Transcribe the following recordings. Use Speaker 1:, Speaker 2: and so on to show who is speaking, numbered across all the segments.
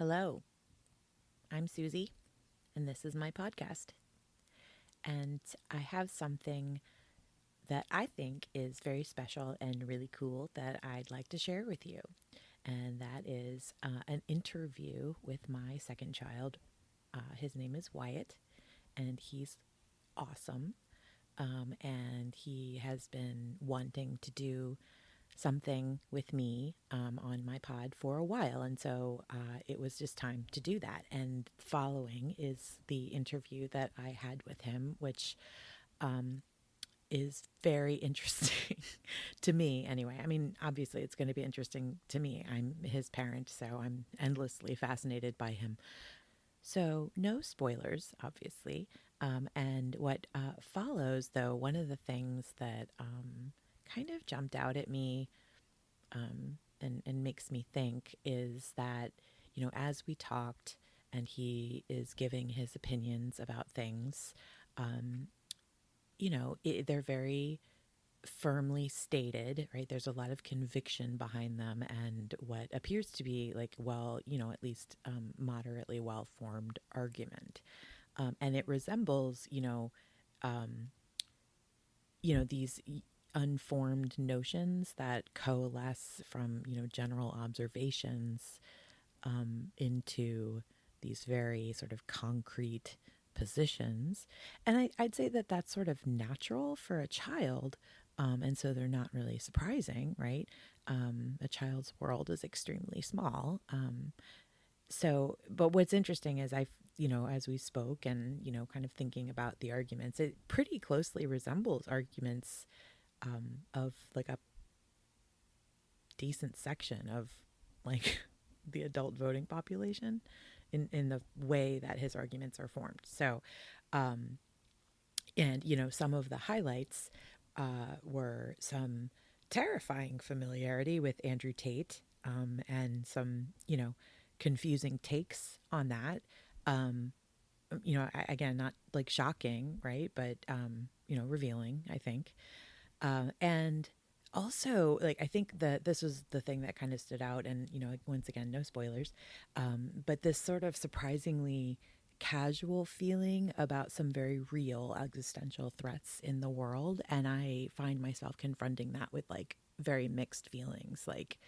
Speaker 1: Hello, I'm Susie, and this is my podcast. And I have something that I think is very special and really cool that I'd like to share with you. And that is an interview with my second child. His name is Wyatt, and he's awesome. And he has been wanting to do something with me on my pod for a while. And so it was just time to do that. And following is the interview that I had with him, which is very interesting to me anyway. I mean, obviously, it's going to be interesting to me. I'm his parent, so I'm endlessly fascinated by him. So, no spoilers, obviously. And what follows, though, one of the things that kind of jumped out at me and makes me think is that, as we talked and he is giving his opinions about things, they're very firmly stated, right? There's a lot of conviction behind them and what appears to be like, well, at least moderately well formed argument. And it resembles, these unformed notions that coalesce from, general observations into these very sort of concrete positions. And I'd say that that's sort of natural for a child. And so they're not really surprising, right? A child's world is extremely small. But what's interesting is as we spoke and, kind of thinking about the arguments, it pretty closely resembles arguments of like a decent section of like the adult voting population in the way that his arguments are formed. So, and, some of the highlights were some terrifying familiarity with Andrew Tate and some, confusing takes on that. Again, not like shocking, right? But, revealing, I think. And also, like, I think that this was the thing that kind of stood out, and, once again, no spoilers, but this sort of surprisingly casual feeling about some very real existential threats in the world. And I find myself confronting that with like very mixed feelings. Like,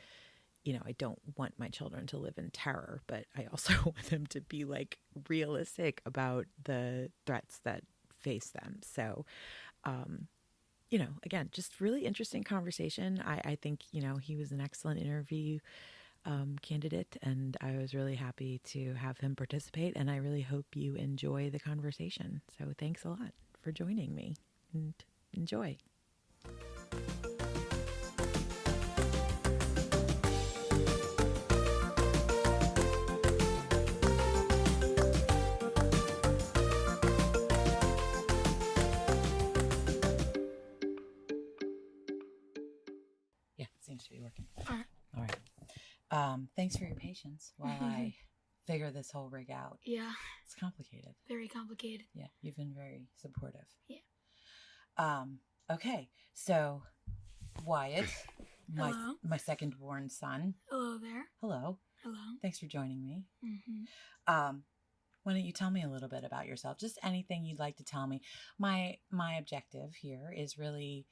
Speaker 1: I don't want my children to live in terror, but I also want them to be like realistic about the threats that face them. So, again, just really interesting conversation. I think, he was an excellent interview candidate, and I was really happy to have him participate. And I really hope you enjoy the conversation. So thanks a lot for joining me, and enjoy. Yeah, it seems to be working.
Speaker 2: All right.
Speaker 1: All right. Thanks for your patience while I figure this whole rig out.
Speaker 2: Yeah.
Speaker 1: It's complicated.
Speaker 2: Very complicated.
Speaker 1: Yeah, you've been very supportive.
Speaker 2: Yeah.
Speaker 1: Okay, so Wyatt,
Speaker 2: Hello.
Speaker 1: my second born son.
Speaker 2: Hello there.
Speaker 1: Hello.
Speaker 2: Hello.
Speaker 1: Thanks for joining me.
Speaker 2: Mm-hmm.
Speaker 1: Why don't you tell me a little bit about yourself? Just anything you'd like to tell me. My objective here is really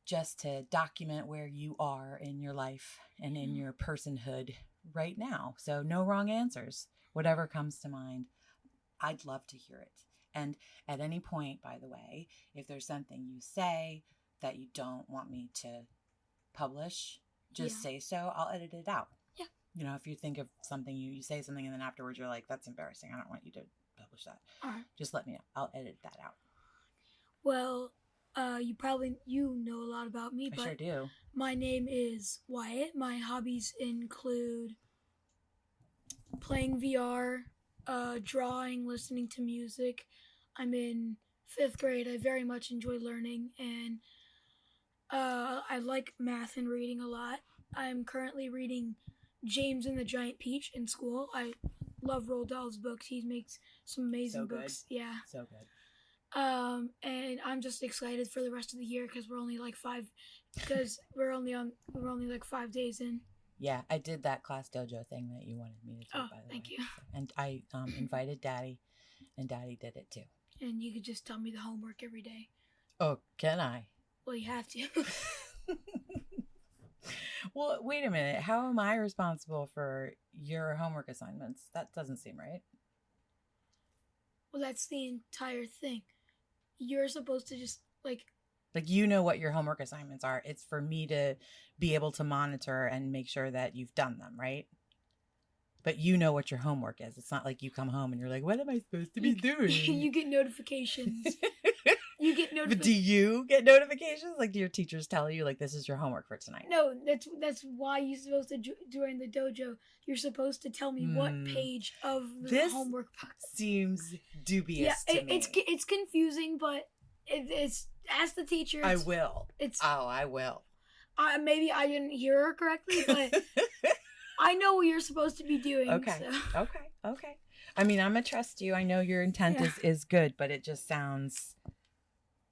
Speaker 1: just to document where you are in your life and in your personhood right now. So no wrong answers. Whatever comes to mind, I'd love to hear it. And at any point, by the way, if there's something you say that you don't want me to publish, just say so. I'll edit it out.
Speaker 2: Yeah.
Speaker 1: If you think of something, you say something and then afterwards you're like, that's embarrassing. I don't want you to publish that.
Speaker 2: All right.
Speaker 1: Just let me know. I'll edit that out.
Speaker 2: Well, you know a lot about me, but
Speaker 1: I sure do.
Speaker 2: My name is Wyatt. My hobbies include playing VR, drawing, listening to music. I'm in 5th grade. I very much enjoy learning, and I like math and reading a lot. I'm currently reading James and the Giant Peach in school. I love Roald Dahl's books. He makes some amazing books. Yeah.
Speaker 1: So good.
Speaker 2: And I'm just excited for the rest of the year because we're only like 5 days in.
Speaker 1: Yeah, I did that class dojo thing that you wanted me to do,
Speaker 2: Oh,
Speaker 1: by the
Speaker 2: thank
Speaker 1: way.
Speaker 2: you.
Speaker 1: So, and I invited Daddy, and Daddy did it too.
Speaker 2: And you could just tell me the homework every day.
Speaker 1: Oh, can I?
Speaker 2: Well, you have to.
Speaker 1: Well, wait a minute. How am I responsible for your homework assignments? That doesn't seem right.
Speaker 2: Well, that's the entire thing. You're supposed to just
Speaker 1: Like, you know what your homework assignments are. It's for me to be able to monitor and make sure that you've done them, right? But you know what your homework is. It's not like you come home and you're like, what am I supposed to be doing?
Speaker 2: You get notifications. You get
Speaker 1: But
Speaker 2: notifications.
Speaker 1: do you get notifications? Like, do your teachers tell you, like, this is your homework for tonight?
Speaker 2: No, that's why you're supposed to join the dojo. You're supposed to tell me what page of the
Speaker 1: This
Speaker 2: homework book.
Speaker 1: seems dubious to me.
Speaker 2: It's confusing, but it's as the teacher.
Speaker 1: I will. I will.
Speaker 2: Maybe I didn't hear her correctly, but I know what you're supposed to be doing.
Speaker 1: Okay.
Speaker 2: So.
Speaker 1: Okay. I mean, I'm gonna trust you. I know your intent is good, but it just sounds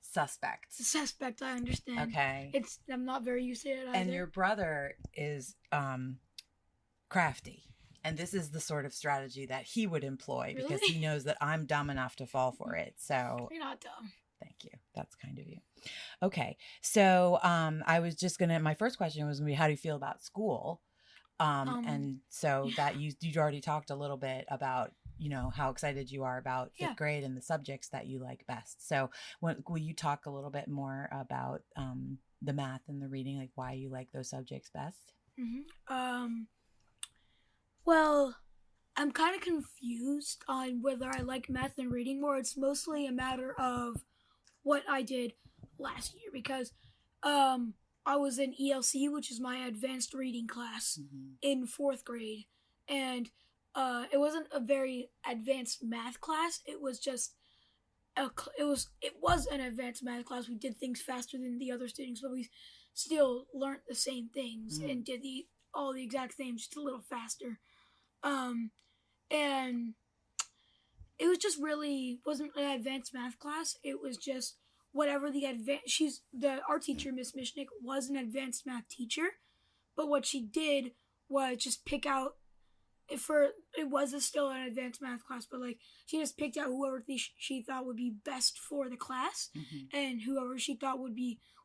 Speaker 1: suspect.
Speaker 2: It's a suspect, I understand.
Speaker 1: Okay.
Speaker 2: I'm not very used to it either.
Speaker 1: And your brother is crafty. And this is the sort of strategy that he would employ because he knows that I'm dumb enough to fall for it. So
Speaker 2: you're not dumb.
Speaker 1: Thank you. That's kind of you. Okay. So I was just my first question was gonna be, how do you feel about school? And so that you already talked a little bit about, how excited you are about fifth grade and the subjects that you like best. So will you talk a little bit more about the math and the reading, like why you like those subjects best?
Speaker 2: Mm-hmm. Well, I'm kind of confused on whether I like math and reading more. It's mostly a matter of what I did last year because I was in ELC, which is my advanced reading class, in 4th grade, and it wasn't a very advanced math class. It was just it was an advanced math class. We did things faster than the other students, but we still learned the same things and did all the exact same, just a little faster. And it was just really wasn't an advanced math class. It was just whatever our teacher, Miss Mishnick, was an advanced math teacher, but what she did was just pick out it was still an advanced math class, but she just picked out whoever she thought would be best for the class, and whoever she thought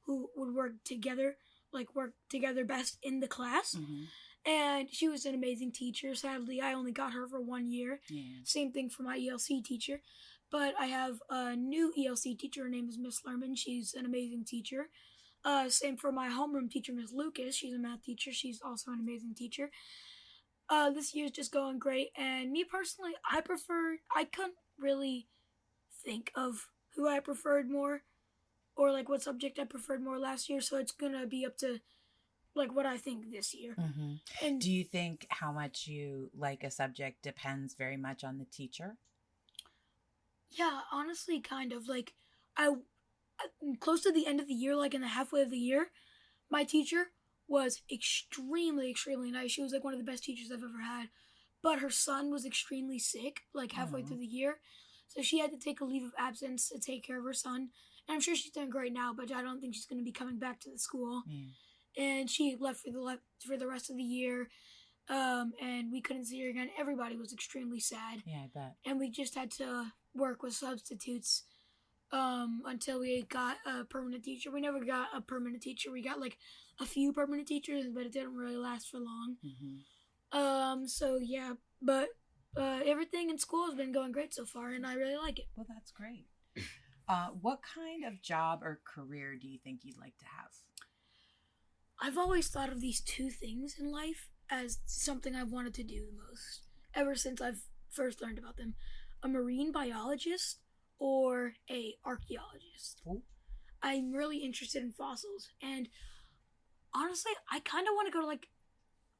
Speaker 2: who would work together best in the class. And she was an amazing teacher. Sadly, I only got her for 1 year. Same thing for my ELC teacher. But I have a new ELC teacher. Her name is Miss Lerman. She's an amazing teacher. Same for my homeroom teacher, Miss Lucas. She's a math teacher. She's also an amazing teacher. This year's just going great. And me personally, I couldn't really think of who I preferred more or what subject I preferred more last year. So it's going to be up to what I think this year.
Speaker 1: And do you think how much you like a subject depends very much on the teacher?
Speaker 2: Yeah, honestly, kind of. I close to the end of the year, in the halfway of the year, my teacher was extremely, extremely nice. She was one of the best teachers I've ever had. But her son was extremely sick, halfway through the year. So she had to take a leave of absence to take care of her son. And I'm sure she's doing great now, but I don't think she's going to be coming back to the school. And she left for the rest of the year, and we couldn't see her again. Everybody was extremely sad.
Speaker 1: Yeah, I bet.
Speaker 2: And we just had to work with substitutes until we got a permanent teacher. We never got a permanent teacher. We got a few permanent teachers, but it didn't really last for long. So yeah, but everything in school has been going great so far, and I really like it.
Speaker 1: Well, that's great. What kind of job or career do you think you'd like to have?
Speaker 2: I've always thought of these two things in life as something I've wanted to do the most, ever since I've first learned about them. A marine biologist or a archaeologist. Ooh. I'm really interested in fossils, and honestly, I kind of want to go to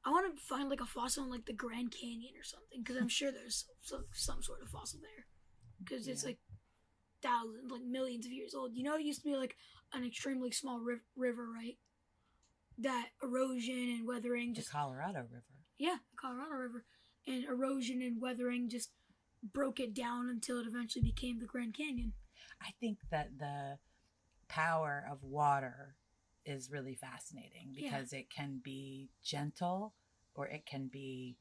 Speaker 2: I want to find a fossil in the Grand Canyon or something, because I'm sure there's some sort of fossil there, because it's thousands, millions of years old. It used to be an extremely small river, right? That erosion and weathering
Speaker 1: the Colorado River.
Speaker 2: Yeah, the Colorado River. And erosion and weathering just broke it down until it eventually became the Grand Canyon.
Speaker 1: I think that the power of water is really fascinating because it can be gentle or it can be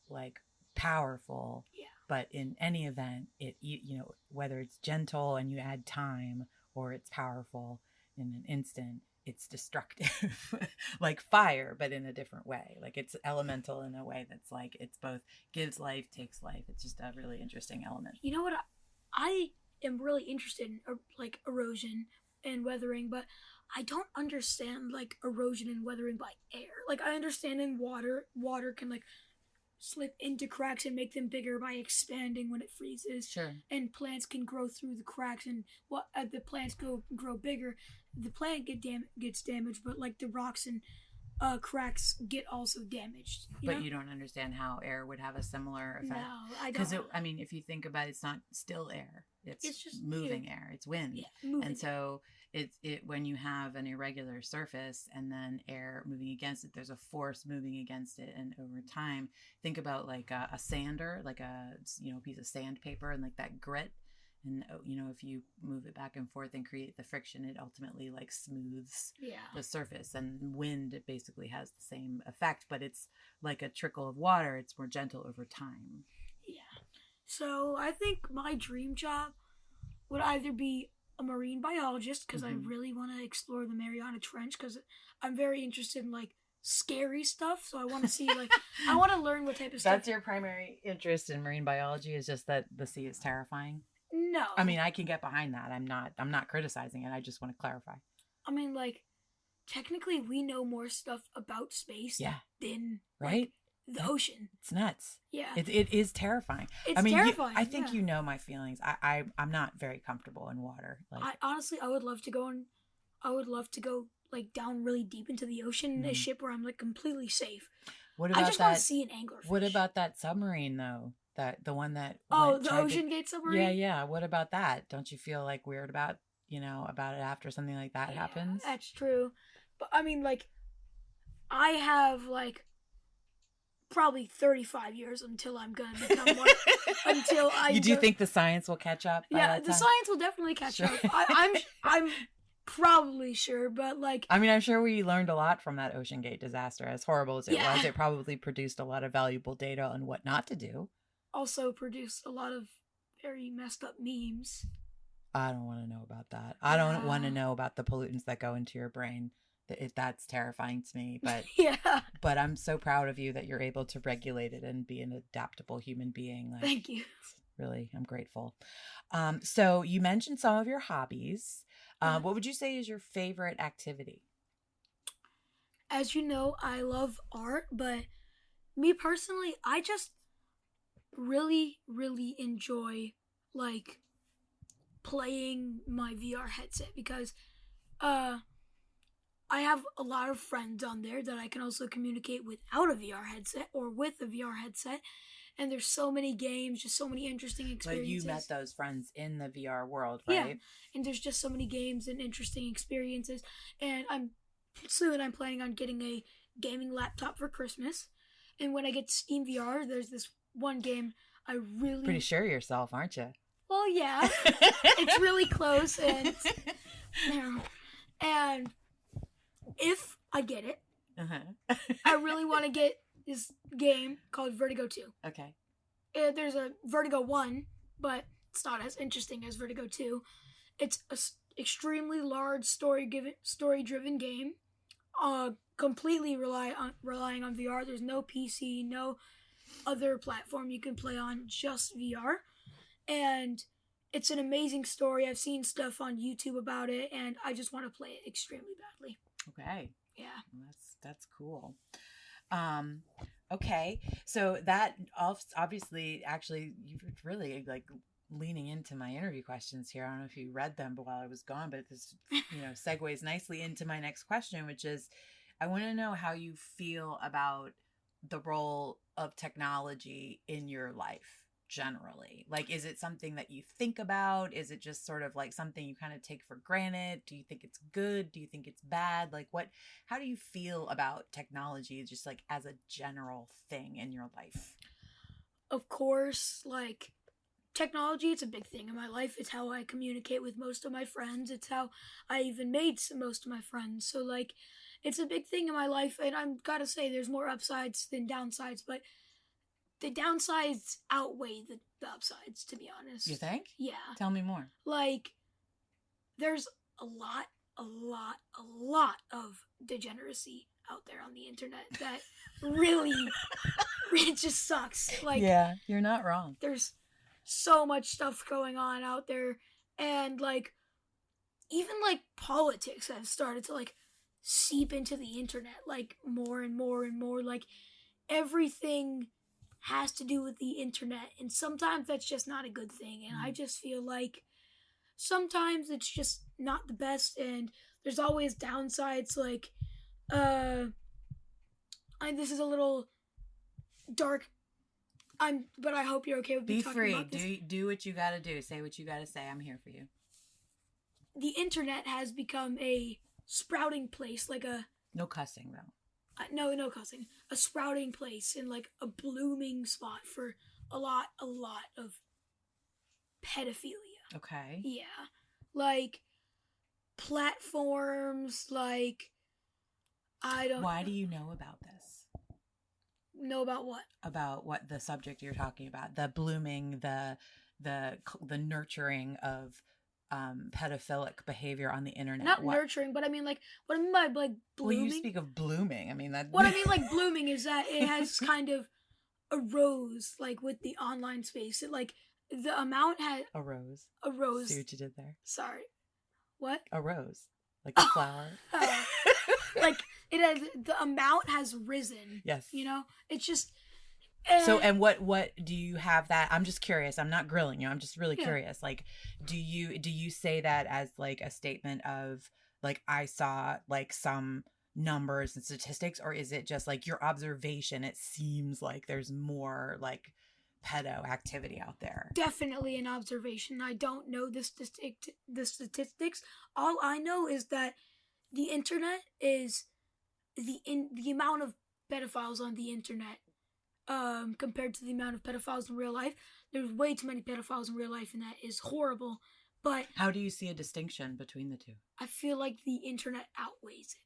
Speaker 1: like powerful.
Speaker 2: Yeah.
Speaker 1: But in any event, you know, whether it's gentle and you add time, or it's powerful in an instant, it's destructive. Like fire, but in a different way. Like it's elemental in a way that's like it's both gives life, takes life. It's just a really interesting element.
Speaker 2: You know what? I am really interested in like erosion and weathering, but I don't understand like erosion and weathering by air. Like I understand in water can like slip into cracks and make them bigger by expanding when it freezes.
Speaker 1: Sure.
Speaker 2: And plants can grow through the cracks, and what the plants grow bigger, the plant gets damaged, but like the rocks and cracks get also damaged.
Speaker 1: But you don't understand how air would have a similar effect.
Speaker 2: No, I don't.
Speaker 1: Because I mean, if you think about it, it's not still air; it's just moving air. It's wind, and so it when you have an irregular surface and then air moving against it, there's a force moving against it, and over time, think about like a sander, like a piece of sandpaper, and like that grit. And if you move it back and forth and create the friction, it ultimately like smooths the surface. And wind basically has the same effect, but it's like a trickle of water. It's more gentle over time.
Speaker 2: Yeah. So I think my dream job would either be a marine biologist, because I really want to explore the Mariana Trench, because I'm very interested in like scary stuff. So I want to see like I want to learn what type of stuff.
Speaker 1: That's your primary interest in marine biology, is just that the sea is terrifying?
Speaker 2: No.
Speaker 1: I mean, I can get behind that. I'm not criticizing it. I just want to clarify.
Speaker 2: I mean, like, technically we know more stuff about space than
Speaker 1: right?
Speaker 2: Like, the ocean.
Speaker 1: It's nuts.
Speaker 2: Yeah.
Speaker 1: It is terrifying.
Speaker 2: It's terrifying.
Speaker 1: I think you know my feelings. I'm not very comfortable in water. Like
Speaker 2: I would love to go like down really deep into the ocean in a ship where I'm like completely safe.
Speaker 1: What about
Speaker 2: I just want to see an anglerfish.
Speaker 1: What about that submarine though? The one that
Speaker 2: the Ocean Gate submarine?
Speaker 1: Yeah. What about that? Don't you feel like weird about it after something like that happens?
Speaker 2: That's true. But I mean, like, I have like probably 35 years until I'm gonna become one. Until I.
Speaker 1: Do you think the science will catch up?
Speaker 2: Yeah, the science will definitely catch up. I'm probably sure, but like,
Speaker 1: I mean, I'm sure we learned a lot from that Ocean Gate disaster. As horrible as it was, it probably produced a lot of valuable data on what not to do. Also
Speaker 2: produced a lot of very messed up memes.
Speaker 1: I don't want to know about that. I don't want to know about the pollutants that go into your brain. That's terrifying to me. But but I'm so proud of you that you're able to regulate it and be an adaptable human being. Like,
Speaker 2: thank you.
Speaker 1: Really, I'm grateful. So you mentioned some of your hobbies. What would you say is your favorite activity?
Speaker 2: As you know, I love art, but me personally, I just really enjoy like playing my VR headset, because I have a lot of friends on there that I can also communicate without a VR headset or with a VR headset, and there's so many games, just so many interesting experiences.
Speaker 1: Like you met those friends in the VR world, right?
Speaker 2: Yeah, and there's just so many games and interesting experiences, and I'm planning on getting a gaming laptop for Christmas, and when I get Steam VR, there's this one game I really...
Speaker 1: Pretty sure yourself, aren't you?
Speaker 2: Well, yeah. It's really close, and if I get it, I really want to get this game called Vertigo 2.
Speaker 1: Okay.
Speaker 2: There's a Vertigo 1, but it's not as interesting as Vertigo 2. It's an extremely large story-driven game, completely relying on VR. There's no PC, no other platform you can play on, just VR. And it's an amazing story. I've seen stuff on YouTube about it, and I just want to play it extremely badly.
Speaker 1: Okay.
Speaker 2: Yeah.
Speaker 1: That's cool. Okay. So that obviously, actually, you've really like leaning into my interview questions here. I don't know if you read them while I was gone, but this, segues nicely into my next question, which is, I want to know how you feel about the role of technology in your life generally. Like, is it something that you think about? Is it just sort of like something you kind of take for granted? Do you think it's good? Do you think it's bad? Like, how do you feel about technology just like as a general thing in your life?
Speaker 2: Of course, like, technology, it's a big thing in my life. It's how I communicate with most of my friends. It's how I even made most of my friends. So, like, It's a big thing in my life, and I'm gotta say, there's more upsides than downsides, but the downsides outweigh the upsides, to be honest.
Speaker 1: You think?
Speaker 2: Yeah.
Speaker 1: Tell me more.
Speaker 2: Like, there's a lot of degeneracy out there on the internet that really, it just sucks. Like,
Speaker 1: yeah, you're not wrong.
Speaker 2: There's so much stuff going on out there, and like, even like politics have started to like seep into the internet like more and more and more. Like, everything has to do with the internet, and sometimes that's just not a good thing. And I just feel like sometimes it's just not the best, and there's always downsides. Like, this is a little dark. But I hope you're okay with me talking
Speaker 1: free.
Speaker 2: about this.
Speaker 1: Do what you gotta do. Say what you gotta say. I'm here for you.
Speaker 2: The internet has become a sprouting place, like a
Speaker 1: no cussing though.
Speaker 2: No cussing. A sprouting place and like a blooming spot for a lot of pedophilia.
Speaker 1: Okay.
Speaker 2: Yeah. Like, platforms, like, I don't
Speaker 1: Why do you know about this?
Speaker 2: Know about what?
Speaker 1: About what the subject you're talking about. The blooming, the nurturing of pedophilic behavior on the internet.
Speaker 2: Not nurturing, but I mean, like, what I mean by like blooming.
Speaker 1: Well, you speak of blooming. I mean that.
Speaker 2: What I mean, like, blooming is that it has kind of arose, like, with the online space. It like the amount had
Speaker 1: arose.
Speaker 2: Arose.
Speaker 1: See what you did there?
Speaker 2: Sorry. What?
Speaker 1: A rose, like a flower.
Speaker 2: Like, it has, the amount has risen.
Speaker 1: Yes.
Speaker 2: You know, it's just.
Speaker 1: So, and what do you have that? I'm just curious. I'm not grilling you. I'm just really curious. Like, do you say that as like a statement of like, I saw like some numbers and statistics, or is it just like your observation? It seems like there's more like pedo activity out there. Definitely
Speaker 2: an observation. I don't know the statistics. All I know is that the internet is the amount of pedophiles on the internet compared to the amount of pedophiles in real life. There's way too many pedophiles in real life, and that is horrible. But
Speaker 1: how do you see a distinction between the two?
Speaker 2: I feel like the internet outweighs it.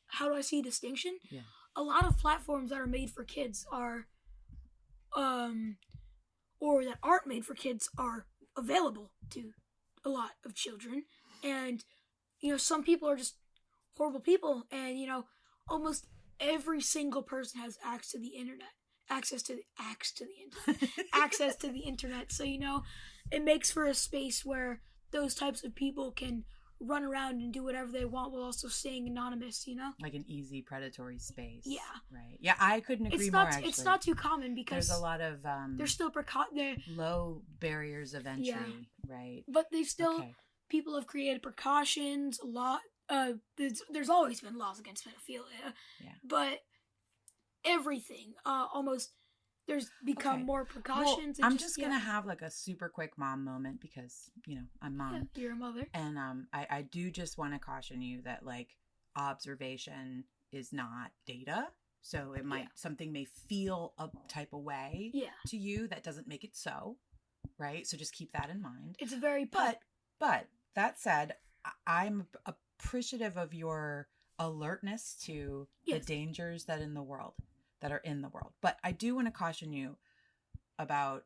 Speaker 2: How do I see a distinction?
Speaker 1: Yeah.
Speaker 2: A lot of platforms that are made for kids are or that aren't made for kids are available to a lot of children. And, you know, some people are just horrible people. And, you know, almost every single person has access to the internet. Access to the internet. So, you know, it makes for a space where those types of people can run around and do whatever they want while also staying anonymous, you know?
Speaker 1: Like an easy predatory space.
Speaker 2: Yeah.
Speaker 1: Right. Yeah, I couldn't agree more, actually.
Speaker 2: It's not too common because
Speaker 1: there's a lot of
Speaker 2: there's still
Speaker 1: low barriers of entry, right?
Speaker 2: But they still people have created precautions, a lot there's always been laws against pedophilia. Yeah. But everything almost there's become more precautions.
Speaker 1: Well, I'm just gonna have like a super quick mom moment because, you know, I'm mom.
Speaker 2: Yeah, you're a mother.
Speaker 1: And I do just want to caution you that like observation is not data. So it might something may feel a type of way to you that doesn't make it so. Right? So just keep that in mind.
Speaker 2: It's a very
Speaker 1: but that said, I'm appreciative of your alertness to the dangers that are in the world. But I do want to caution you about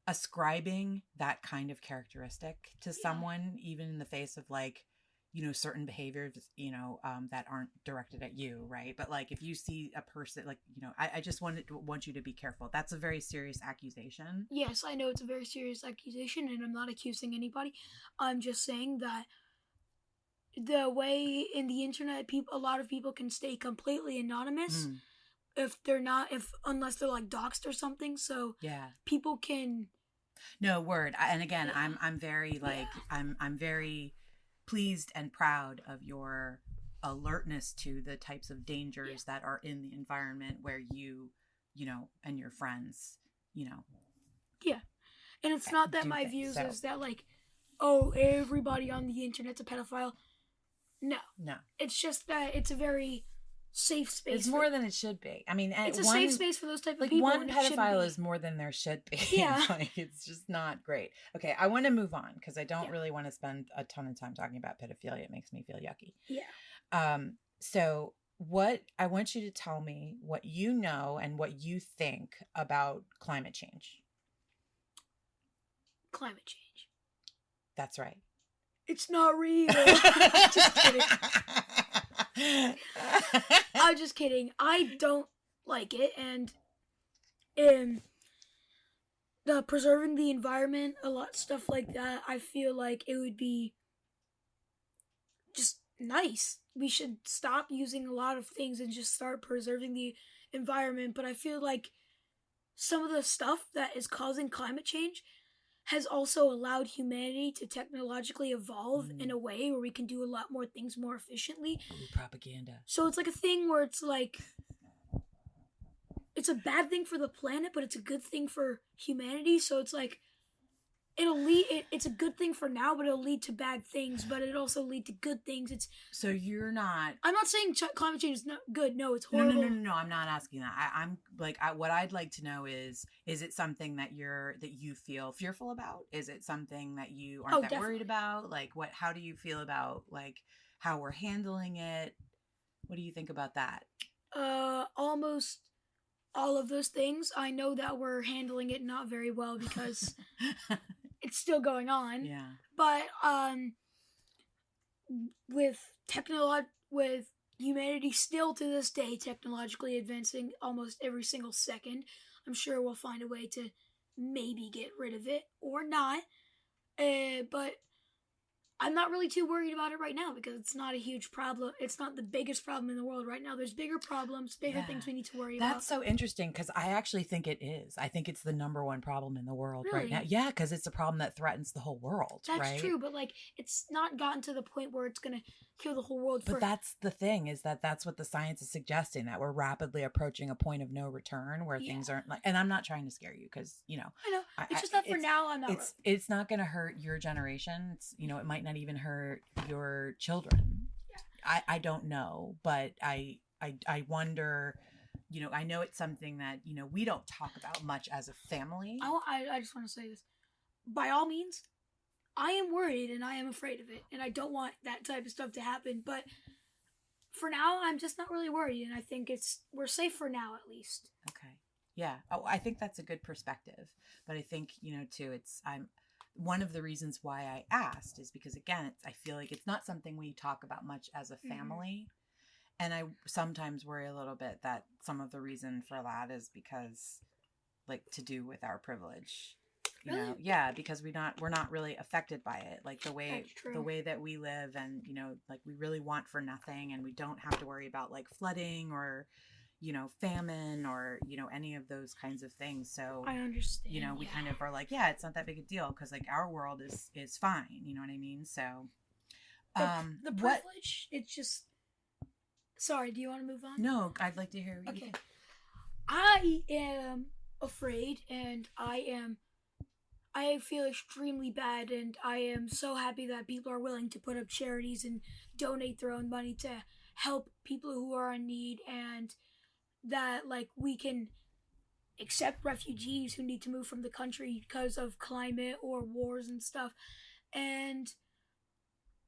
Speaker 1: ascribing that kind of characteristic to someone, even in the face of like, you know, certain behaviors, you know, that aren't directed at you, right? But like if you see a person like, you know, I just want you to be careful. That's a very serious accusation.
Speaker 2: Yes, I know it's a very serious accusation, and I'm not accusing anybody. I'm just saying that the way in the internet, a lot of people can stay completely anonymous unless they're like doxxed or something. So people can.
Speaker 1: No word. And again, I'm very like I'm very pleased and proud of your alertness to the types of dangers that are in the environment where you know, and your friends, you know.
Speaker 2: Yeah, and it's not that my views is that like, oh, everybody on the internet's a pedophile. No. It's just that it's a very safe space.
Speaker 1: It's more than it should be. I mean,
Speaker 2: it's a safe space for those type of people.
Speaker 1: Like one pedophile is more than there should be.
Speaker 2: Yeah.
Speaker 1: Like it's just not great. Okay, I want to move on because I don't really want to spend a ton of time talking about pedophilia. It makes me feel yucky.
Speaker 2: Yeah.
Speaker 1: So what I want you to tell me what you know and what you think about climate change.
Speaker 2: Climate change.
Speaker 1: That's right.
Speaker 2: It's not real. Just kidding. I'm just kidding. I don't like it, and the preserving the environment, a lot stuff like that. I feel like it would be just nice. We should stop using a lot of things and just start preserving the environment. But I feel like some of the stuff that is causing climate change has also allowed humanity to technologically evolve in a way where we can do a lot more things more efficiently.
Speaker 1: Ooh, propaganda.
Speaker 2: So it's like a thing where it's like it's a bad thing for the planet, but it's a good thing for humanity. So it's like it's a good thing for now, but it'll lead to bad things, but it also lead to good things.
Speaker 1: So you're not.
Speaker 2: I'm not saying climate change is not good. No, it's
Speaker 1: No,
Speaker 2: horrible.
Speaker 1: no. I'm not asking that. I'm like, what I'd like to know is it something that you feel fearful about? Is it something that you aren't that worried about? Like, how do you feel about like how we're handling it? What do you think about that?
Speaker 2: Almost all of those things. I know that we're handling it not very well because it's still going on.
Speaker 1: Yeah.
Speaker 2: But with humanity still to this day technologically advancing almost every single second, I'm sure we'll find a way to maybe get rid of it or not. But I'm not really too worried about it right now because it's not a huge problem. It's not the biggest problem in the world right now. There's bigger problems, bigger things we need to worry about.
Speaker 1: That's so interesting because I actually think it is. I think it's the number one problem in the world
Speaker 2: Really?
Speaker 1: right now. Yeah, because it's a problem that threatens the whole world.
Speaker 2: That's true, but like it's not gotten to the point where it's going to kill the whole world.
Speaker 1: But that's the thing is that's what the science is suggesting, that we're rapidly approaching a point of no return where things aren't like. And I'm not trying to scare you because
Speaker 2: I know it's just that for now I'm not.
Speaker 1: It's not going to hurt your generation. It's it might not even hurt your children. Yeah. I don't know, but I wonder. I know it's something that we don't talk about much as a family.
Speaker 2: I just want to say this. By all means, I am worried and I am afraid of it, and I don't want that type of stuff to happen. But for now, I'm just not really worried, and I think we're safe for now at least.
Speaker 1: Okay. Yeah. Oh, I think that's a good perspective. But I think too. I'm one of the reasons why I asked is because again, I feel like it's not something we talk about much as a family. Mm-hmm. And I sometimes worry a little bit that some of the reason for that is because like to do with our privilege.
Speaker 2: Really?
Speaker 1: Yeah, because we're not really affected by it. Like the way that we live and like we really want for nothing and we don't have to worry about like flooding or famine or any of those kinds of things. So
Speaker 2: I understand.
Speaker 1: We kind of are like, yeah, it's not that big a deal because like our world is fine. You know what I mean? So
Speaker 2: the privilege, it's just. Sorry, do you want to move on?
Speaker 1: No, I'd like to hear what you think.
Speaker 2: I am afraid and I feel extremely bad, and I am so happy that people are willing to put up charities and donate their own money to help people who are in need, and that like we can accept refugees who need to move from the country because of climate or wars and stuff. And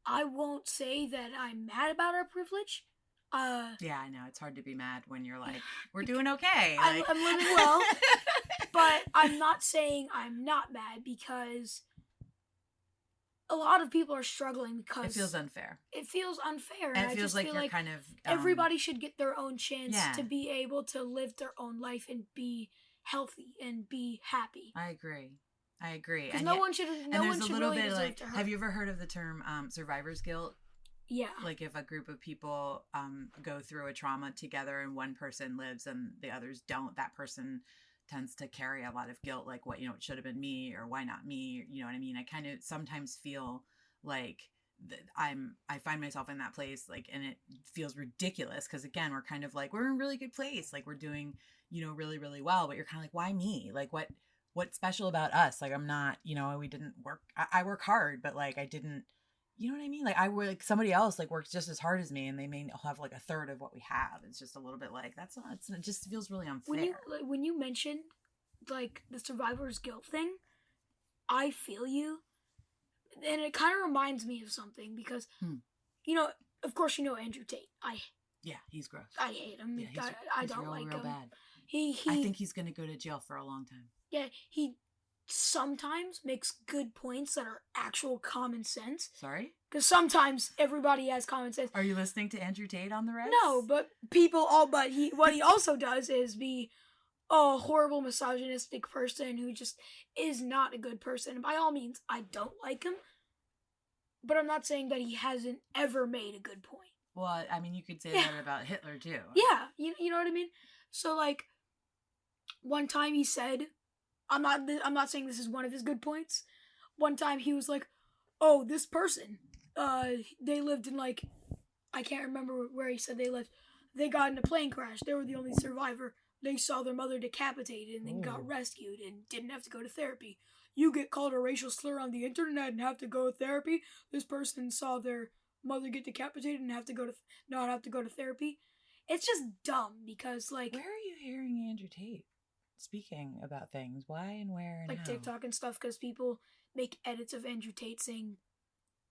Speaker 2: I won't say that I'm mad about our privilege.
Speaker 1: Yeah, I know. It's hard to be mad when you're like, we're doing okay.
Speaker 2: I'm living well. But I'm not saying I'm not mad because a lot of people are struggling because
Speaker 1: it feels unfair.
Speaker 2: It feels unfair.
Speaker 1: And it feels like you're kind of
Speaker 2: everybody should get their own chance to be able to live their own life and be healthy and be happy.
Speaker 1: I agree.
Speaker 2: Because no one should really deserve to hurt.
Speaker 1: Have you ever heard of the term survivor's guilt?
Speaker 2: Yeah.
Speaker 1: Like if a group of people go through a trauma together and one person lives and the others don't, that person tends to carry a lot of guilt, like what, it should have been me or why not me? You know what I mean? I kind of sometimes feel like I find myself in that place, like, and it feels ridiculous because again, we're kind of like, we're in a really good place. Like we're doing, really, really well, but you're kind of like, why me? Like what's special about us? Like, I'm not, we didn't work. I work hard, but like, I didn't, you know what I mean? Like like somebody else like works just as hard as me and they may have like a third of what we have. It's just a little bit like, it just feels really unfair.
Speaker 2: When you mention like the survivor's guilt thing, I feel you. And it kind of reminds me of something because, of course, you know Andrew Tate.
Speaker 3: Yeah, he's gross.
Speaker 2: I hate him.
Speaker 3: Yeah,
Speaker 2: I
Speaker 3: he's
Speaker 2: don't
Speaker 3: real,
Speaker 2: like
Speaker 3: real
Speaker 2: him.
Speaker 3: bad.
Speaker 2: He
Speaker 3: I think he's going to go to jail for a long time.
Speaker 2: Yeah, he sometimes makes good points that are actual common sense.
Speaker 3: Sorry?
Speaker 2: Because sometimes everybody has common sense.
Speaker 3: Are you listening to Andrew Tate on the rest?
Speaker 2: No, but what he also does is be a horrible misogynistic person who just is not a good person. And by all means, I don't like him. But I'm not saying that he hasn't ever made a good point.
Speaker 3: Well, I mean, you could say that about Hitler, too.
Speaker 2: Yeah, you know what I mean? So, like, one time he said, I'm not saying this is one of his good points. One time he was like, oh, this person, they lived in, like, I can't remember where he said they lived. They got in a plane crash. They were the only survivor. They saw their mother decapitated and then got rescued and didn't have to go to therapy. You get called a racial slur on the internet and have to go to therapy. This person saw their mother get decapitated and not have to go to therapy. It's just dumb because, like,
Speaker 3: where are you hearing Andrew Tate speaking about things? Why and where and
Speaker 2: like
Speaker 3: how?
Speaker 2: TikTok and stuff, because people make edits of Andrew Tate saying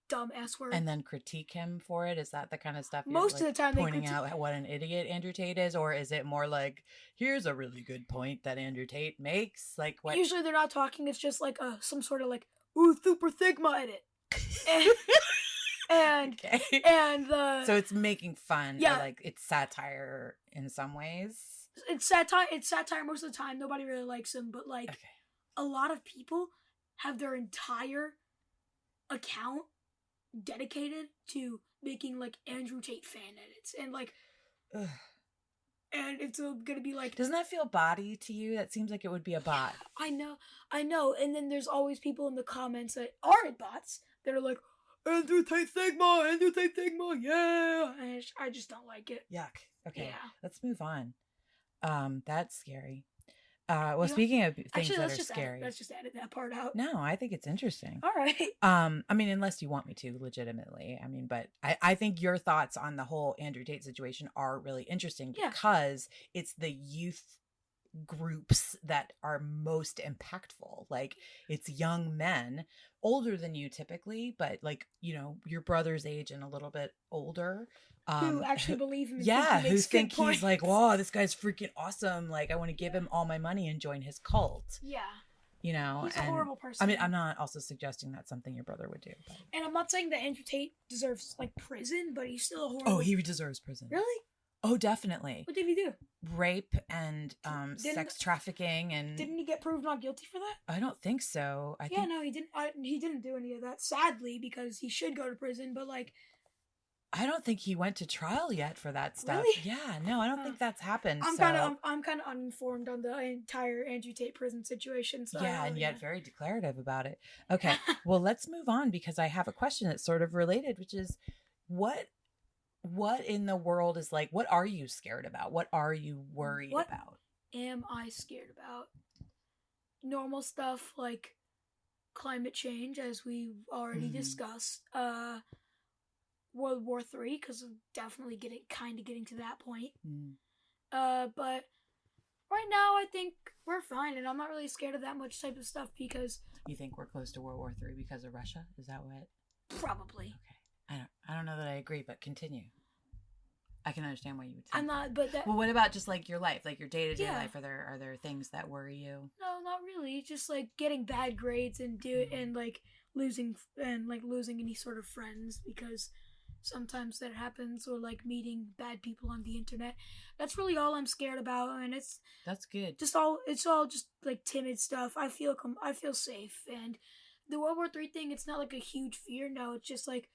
Speaker 2: dumb S word
Speaker 3: and then critique him for it. Is that the kind of stuff you're
Speaker 2: most of the time
Speaker 3: pointing out what an idiot Andrew Tate is, or is it more like, here's a really good point that Andrew Tate makes? Like, what?
Speaker 2: Usually they're not talking. It's just like some sort of like super Sigma edit. And
Speaker 3: okay.
Speaker 2: And
Speaker 3: so it's making fun.
Speaker 2: Yeah,
Speaker 3: like it's satire in some ways.
Speaker 2: It's satire. It's satire most of the time. Nobody really likes him, but like a lot of people have their entire account dedicated to making like Andrew Tate fan edits and like.
Speaker 3: Ugh.
Speaker 2: And it's gonna be like.
Speaker 3: Doesn't that feel body to you? That seems like it would be a bot.
Speaker 2: I know. And then there's always people in the comments that aren't bots that are like, Andrew Tate Sigma, yeah. And I just don't like it.
Speaker 3: Yuck. Okay.
Speaker 2: Yeah.
Speaker 3: Let's move on. That's scary. Well, speaking of things that are scary.
Speaker 2: Let's just edit that part out.
Speaker 3: No, I think it's interesting.
Speaker 2: All right.
Speaker 3: I mean, unless you want me to, legitimately. I mean, but I think your thoughts on the whole Andrew Tate situation are really interesting because it's the youth groups that are most impactful. Like, it's young men, older than you typically, but like, you know, your brother's age and a little bit older.
Speaker 2: Who actually believe him.
Speaker 3: Who think he's like, whoa, this guy's freaking awesome. Like, I want to give him all my money and join his cult.
Speaker 2: Yeah.
Speaker 3: You know,
Speaker 2: he's a horrible person.
Speaker 3: I mean, I'm not also suggesting that's something your brother would do. But.
Speaker 2: And I'm not saying that Andrew Tate deserves like prison, but he's still a horrible.
Speaker 3: Oh, he deserves prison.
Speaker 2: Really?
Speaker 3: Oh, definitely.
Speaker 2: What did he do?
Speaker 3: Rape and sex trafficking, and
Speaker 2: didn't he get proved not guilty for that?
Speaker 3: I don't think so.
Speaker 2: No, he didn't. He didn't do any of that. Sadly, because he should go to prison. But like,
Speaker 3: I don't think he went to trial yet for that stuff.
Speaker 2: Really?
Speaker 3: Yeah, no, I don't think that's happened.
Speaker 2: I'm kind of uninformed on the entire Andrew Tate prison situation. So
Speaker 3: and yet very declarative about it. Okay, well, let's move on because I have a question that's sort of related, which is what in the world is like, what are you scared about? What are you worried about?
Speaker 2: Am I scared about? Normal stuff like climate change, as we already discussed. World War III, because I'm definitely getting to that point. But right now, I think we're fine, and I'm not really scared of that much type of stuff because.
Speaker 3: You think we're close to World War III because of Russia? Is that what?
Speaker 2: Probably.
Speaker 3: Okay. I don't know that I agree, but continue. I can understand why you would say.
Speaker 2: I'm not, but that.
Speaker 3: Well, what about just like your life, like your day-to-day life? Are there things that worry you?
Speaker 2: No, not really. Just like getting bad grades and losing any sort of friends because. Sometimes that happens, or like meeting bad people on the internet. That's really all I'm scared about, and
Speaker 3: that's good.
Speaker 2: It's all just like timid stuff. I feel safe, and the World War III thing. It's not like a huge fear. No, it's just like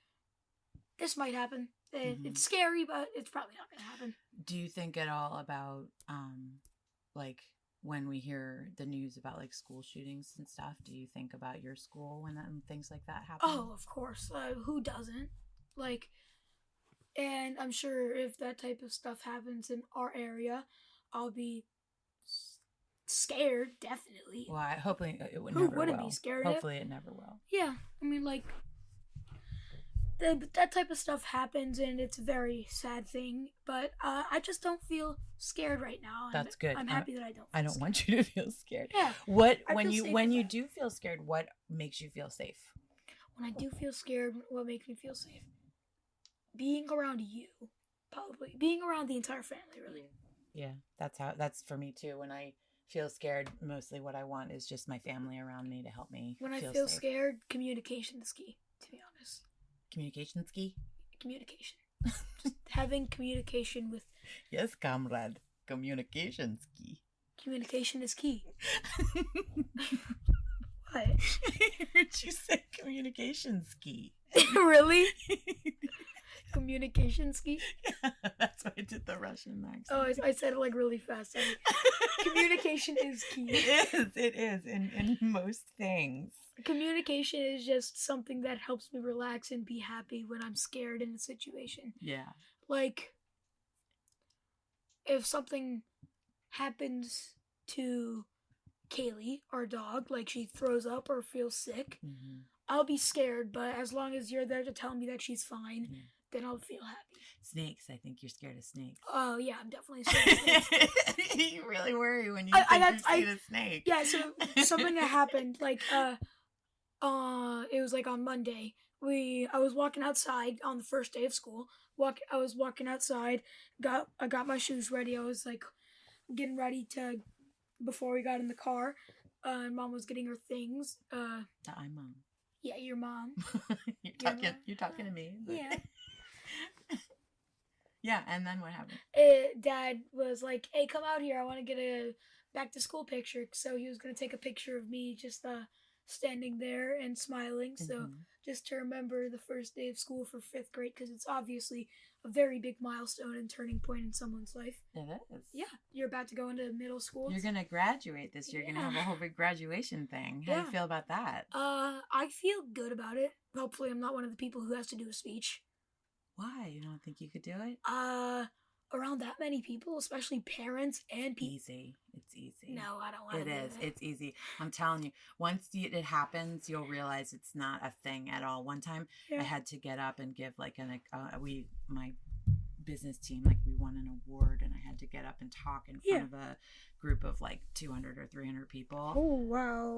Speaker 2: this might happen. It's scary, but it's probably not going to happen.
Speaker 3: Do you think at all about like when we hear the news about like school shootings and stuff? Do you think about your school when things like that happen?
Speaker 2: Oh, of course. Who doesn't? Like, and I'm sure if that type of stuff happens in our area, I'll be scared, definitely.
Speaker 3: Well, hopefully it would
Speaker 2: Who
Speaker 3: never
Speaker 2: wouldn't
Speaker 3: will.
Speaker 2: be scared?
Speaker 3: Hopefully it never will.
Speaker 2: Yeah, I mean, like, that type of stuff happens, and it's a very sad thing, but I just don't feel scared right now.
Speaker 3: That's good.
Speaker 2: I'm happy that I don't.
Speaker 3: I don't want you to feel scared.
Speaker 2: Yeah.
Speaker 3: When you do feel scared, what makes you feel safe?
Speaker 2: When I do feel scared, what makes me feel safe? being around you, probably being around the entire family, really.
Speaker 3: Yeah, that's for me too. When I feel scared, mostly what I want is just my family around me to help me
Speaker 2: When I
Speaker 3: feel
Speaker 2: feel
Speaker 3: safe.
Speaker 2: scared, communication is key, to be honest.
Speaker 3: Communication key?
Speaker 2: Communication. Just having communication with...
Speaker 3: Yes, comrade. Communication key.
Speaker 2: Communication is key. What?
Speaker 3: I heard you say communication key.
Speaker 2: Really? Communication ski?
Speaker 3: Yeah, that's why I did the Russian accent.
Speaker 2: Oh, I said it like really fast. Communication is key.
Speaker 3: It is in most things.
Speaker 2: Communication is just something that helps me relax and be happy when I'm scared in a situation.
Speaker 3: Yeah.
Speaker 2: Like, if something happens to Kaylee, our dog, like she throws up or feels sick, I'll be scared, but as long as you're there to tell me that she's fine, then I'll feel happy.
Speaker 3: Snakes. I think you're scared of snakes.
Speaker 2: Oh, yeah, I'm definitely scared of snakes.
Speaker 3: You really worry when you think you've seen a snake.
Speaker 2: Yeah, so something that happened, like, it was like on Monday. I was walking outside on the first day of school. I was walking outside, I got my shoes ready. I was like getting ready before we got in the car. Mom was getting her things.
Speaker 3: I'm mom.
Speaker 2: Yeah, your mom.
Speaker 3: You're talking to me. But...
Speaker 2: Yeah.
Speaker 3: Yeah, and then what happened?
Speaker 2: Dad was like, "Hey, come out here. I want to get a back to school picture." So he was gonna take a picture of me just standing there and smiling. So just to remember the first day of school for 5th grade, because it's obviously a very big milestone and turning point in someone's life.
Speaker 3: It is.
Speaker 2: Yeah, you're about to go into middle school.
Speaker 3: You're gonna graduate this year. You're gonna have a whole big graduation thing. How do you feel about that?
Speaker 2: I feel good about it. Hopefully, I'm not one of the people who has to do a speech.
Speaker 3: Why? You don't think you could do it?
Speaker 2: Around that many people, especially parents and people.
Speaker 3: It's easy.
Speaker 2: No, I don't want to do
Speaker 3: It is.
Speaker 2: that.
Speaker 3: It's easy. I'm telling you, once it happens, you'll realize it's not a thing at all. One time, I had to get up and give like my business team, like we won an award, and I had to get up and talk in front of a group of like 200 or 300 people.
Speaker 2: Oh, wow.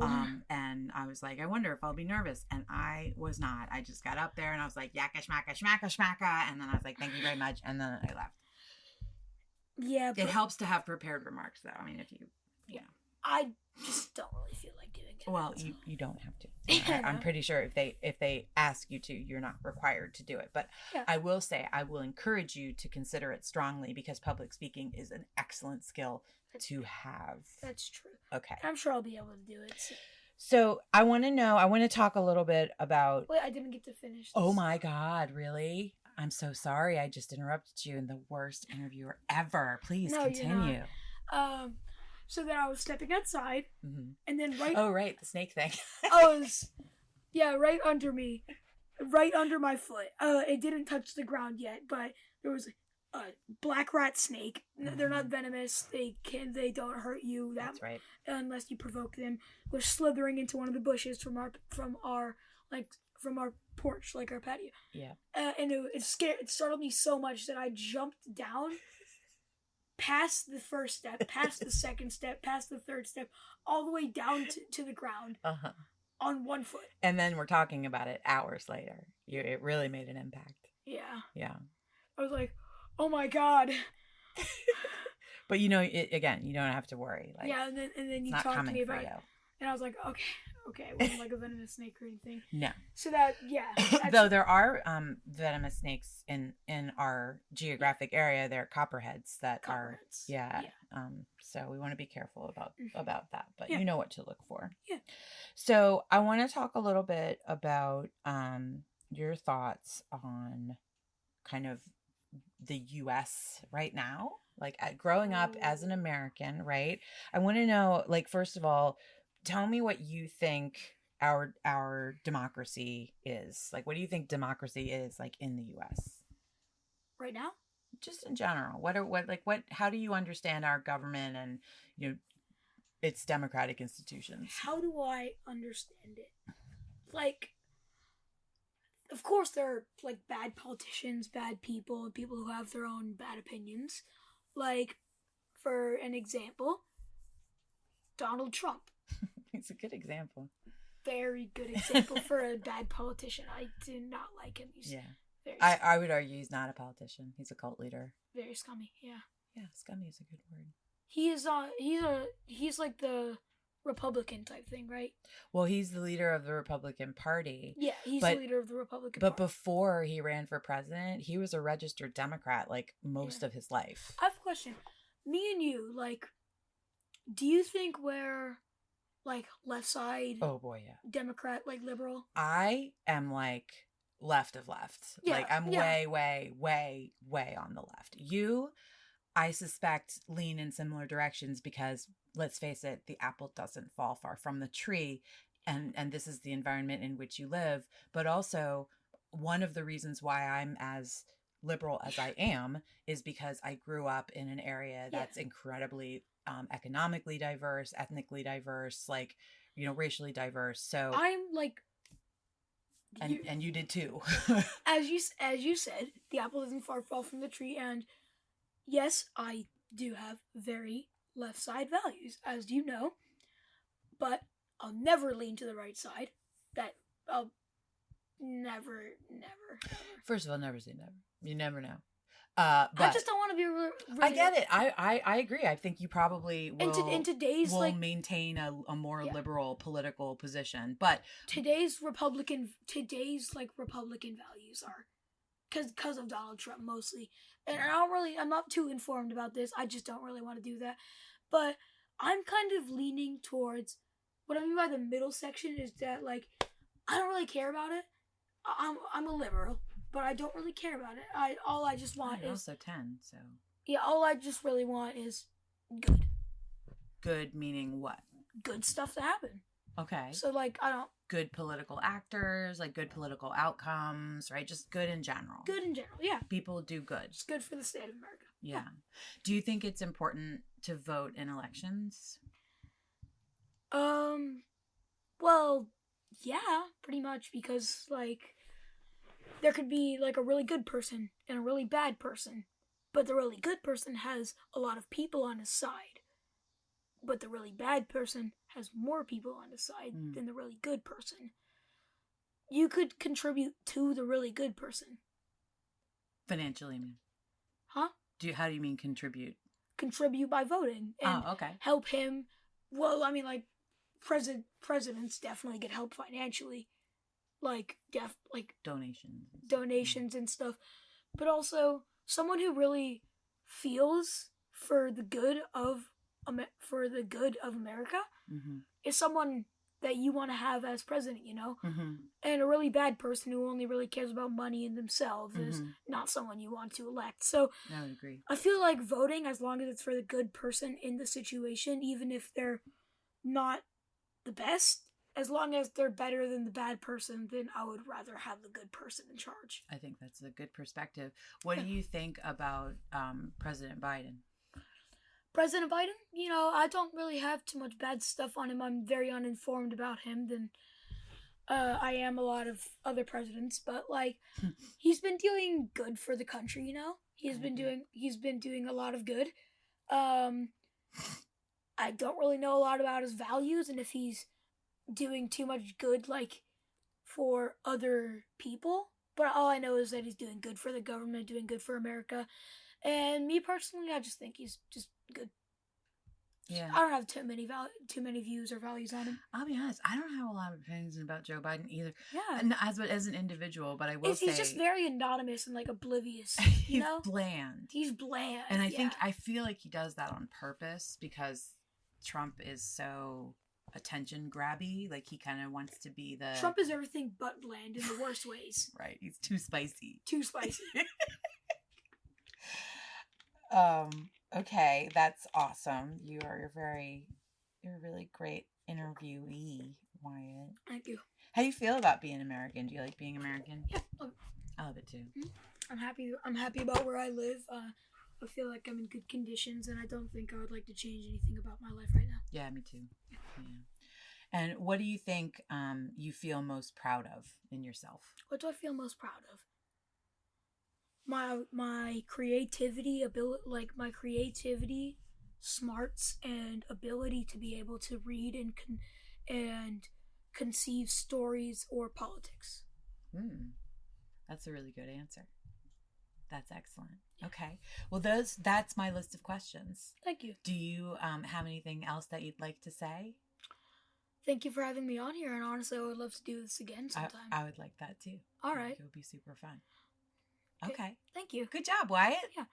Speaker 3: And I was like, I wonder if I'll be nervous. And I was not. I just got up there and I was like, yakka, schmacka, schmacka, schmacka. And then I was like, thank you very much. And then I left.
Speaker 2: Yeah.
Speaker 3: It helps to have prepared remarks, though. I mean, if you know.
Speaker 2: I just don't really feel like doing it.
Speaker 3: Well, you don't have to. I'm pretty sure if they ask you to, you're not required to do it. But I will say, I will encourage you to consider it strongly, because public speaking is an excellent skill to have.
Speaker 2: That's true.
Speaker 3: Okay.
Speaker 2: I'm sure I'll be able to do it.
Speaker 3: So I want to talk a little bit about...
Speaker 2: Wait, I didn't get to finish this.
Speaker 3: Oh my God, really? I'm so sorry. I just interrupted you in the worst interviewer ever. Please continue.
Speaker 2: So then I was stepping outside, and then
Speaker 3: right, the snake thing.
Speaker 2: Right under me, right under my foot. It didn't touch the ground yet, but there was a black rat snake. They're not venomous. They don't hurt you.
Speaker 3: That's right.
Speaker 2: Unless you provoke them. Was slithering into one of the bushes from our porch, like our patio.
Speaker 3: Yeah.
Speaker 2: And it startled me so much that I jumped down. Past the first step, past the second step, past the third step, all the way down to the ground on one foot.
Speaker 3: And then we're talking about it hours later. It really made an impact.
Speaker 2: Yeah.
Speaker 3: Yeah.
Speaker 2: I was like, oh my God.
Speaker 3: But again, you don't have to worry. Like,
Speaker 2: yeah, and then you talked to me about it. And I was like, okay, it wasn't like a venomous snake or anything.
Speaker 3: No.
Speaker 2: So that,
Speaker 3: though there are venomous snakes in our geographic area. They're copperheads that are, so we want to be careful about that, but you know what to look for.
Speaker 2: Yeah.
Speaker 3: So I want to talk a little bit about your thoughts on kind of the U.S. right now, like growing up as an American, right? I want to know, like, first of all, tell me what you think our democracy is. Like, what do you think democracy is like in the U.S.
Speaker 2: right now?
Speaker 3: Just in general. How do you understand our government and, its democratic institutions?
Speaker 2: How do I understand it? Like, of course there are like bad politicians, bad people, people who have their own bad opinions. Like, for an example, Donald Trump.
Speaker 3: It's a good example.
Speaker 2: Very good example for a bad politician. I do not like him. He's
Speaker 3: I would argue he's not a politician. He's a cult leader.
Speaker 2: Very scummy. Yeah.
Speaker 3: Yeah, scummy is a good word.
Speaker 2: He's like the Republican type thing, right?
Speaker 3: Well, he's the leader of the Republican Party.
Speaker 2: Yeah, he's the leader of the Republican
Speaker 3: Party. But
Speaker 2: Party.
Speaker 3: before he ran for president, he was a registered Democrat like most of his life.
Speaker 2: I have a question. Me and you, like, do you think we're like left side?
Speaker 3: Oh boy, yeah.
Speaker 2: Democrat, like liberal?
Speaker 3: I am like left of left.
Speaker 2: Yeah,
Speaker 3: like I'm way on the left. You, I suspect, lean in similar directions because let's face it, the apple doesn't fall far from the tree, and this is the environment in which you live. But also, one of the reasons why I'm as liberal as I am is because I grew up in an area that's incredibly economically diverse, ethnically diverse, like, you know, racially diverse. So
Speaker 2: I'm like,
Speaker 3: and you did too.
Speaker 2: as you said, the apple doesn't far fall from the tree, and yes, I do have very left side values, as you know, but I'll never lean to the right side. That I'll never.
Speaker 3: First of all, never say never. You never know. But
Speaker 2: I just don't want to be really.
Speaker 3: I get it. I agree. I think you probably will,
Speaker 2: in today's
Speaker 3: will
Speaker 2: like
Speaker 3: maintain a more liberal political position. But
Speaker 2: today's Republican values are because of Donald Trump mostly. And I'm not too informed about this. I just don't really want to do that. But I'm kind of leaning towards, what I mean by the middle section is that, like, I don't really care about it. I'm a liberal, but I don't really care about it. All I just want is
Speaker 3: also 10, so.
Speaker 2: Yeah, all I just really want is good.
Speaker 3: Good meaning what?
Speaker 2: Good stuff to happen.
Speaker 3: Okay.
Speaker 2: So, like, I don't...
Speaker 3: Good political actors, like good political outcomes, right? Just good in general.
Speaker 2: Good in general, yeah.
Speaker 3: People do good.
Speaker 2: It's good for the state of America.
Speaker 3: Yeah. Do you think it's important to vote in elections?
Speaker 2: Well, yeah, pretty much, because, like, there could be, like, a really good person and a really bad person, but the really good person has a lot of people on his side, but the really bad person has more people on his side than the really good person. You could contribute to the really good person.
Speaker 3: Financially, I mean.
Speaker 2: Huh?
Speaker 3: How do you mean contribute?
Speaker 2: Contribute by voting. And help him. Well, I mean, like, presidents definitely get help financially. Like donations and stuff. But also, someone who really feels for the good of America is someone that you want to have as president, you know? And a really bad person who only really cares about money and themselves is not someone you want to elect. So
Speaker 3: I would agree.
Speaker 2: I feel like voting, as long as it's for the good person in the situation, even if they're not the best, as long as they're better than the bad person, then I would rather have the good person in charge.
Speaker 3: I think that's a good perspective. What do you think about President Biden?
Speaker 2: President Biden, you know, I don't really have too much bad stuff on him. I'm very uninformed about him than I am a lot of other presidents, but like he's been doing good for the country, you know? He's been doing a lot of good. I don't really know a lot about his values and if he's doing too much good like for other people, but all I know is that he's doing good for the government, doing good for America. And me personally, I just think he's just good.
Speaker 3: Yeah.
Speaker 2: I don't have too many views or values on him.
Speaker 3: I'll be honest, I don't have a lot of opinions about Joe Biden either.
Speaker 2: Yeah.
Speaker 3: And as an individual, but I will say
Speaker 2: he's just very anonymous and like oblivious.
Speaker 3: He's bland.
Speaker 2: He's bland.
Speaker 3: And I feel like he does that on purpose because Trump is so attention grabby. Like he kind of wants to be the...
Speaker 2: Trump is everything but bland in the worst ways.
Speaker 3: Right. He's too spicy.
Speaker 2: Too spicy.
Speaker 3: Okay, that's awesome. You're a really great interviewee, Wyatt.
Speaker 2: Thank you.
Speaker 3: How do you feel about being American? Do you like being American?
Speaker 2: Yeah,
Speaker 3: I love it too.
Speaker 2: I'm happy about where I live. I feel like I'm in good conditions, and I don't think I would like to change anything about my life right now.
Speaker 3: Yeah, me too. Yeah. And what do you think you feel most proud of in yourself?
Speaker 2: What do I feel most proud of? My creativity, smarts, and ability to be able to read and conceive stories or politics.
Speaker 3: That's a really good answer. That's excellent. Okay. Well, that's my list of questions.
Speaker 2: Thank you.
Speaker 3: Do you have anything else that you'd like to say?
Speaker 2: Thank you for having me on here, and honestly, I would love to do this again sometime.
Speaker 3: I would like that too.
Speaker 2: All right.
Speaker 3: It would be super fun.
Speaker 2: Okay.
Speaker 3: Okay.
Speaker 2: Thank you.
Speaker 3: Good job, Wyatt.
Speaker 2: Yeah.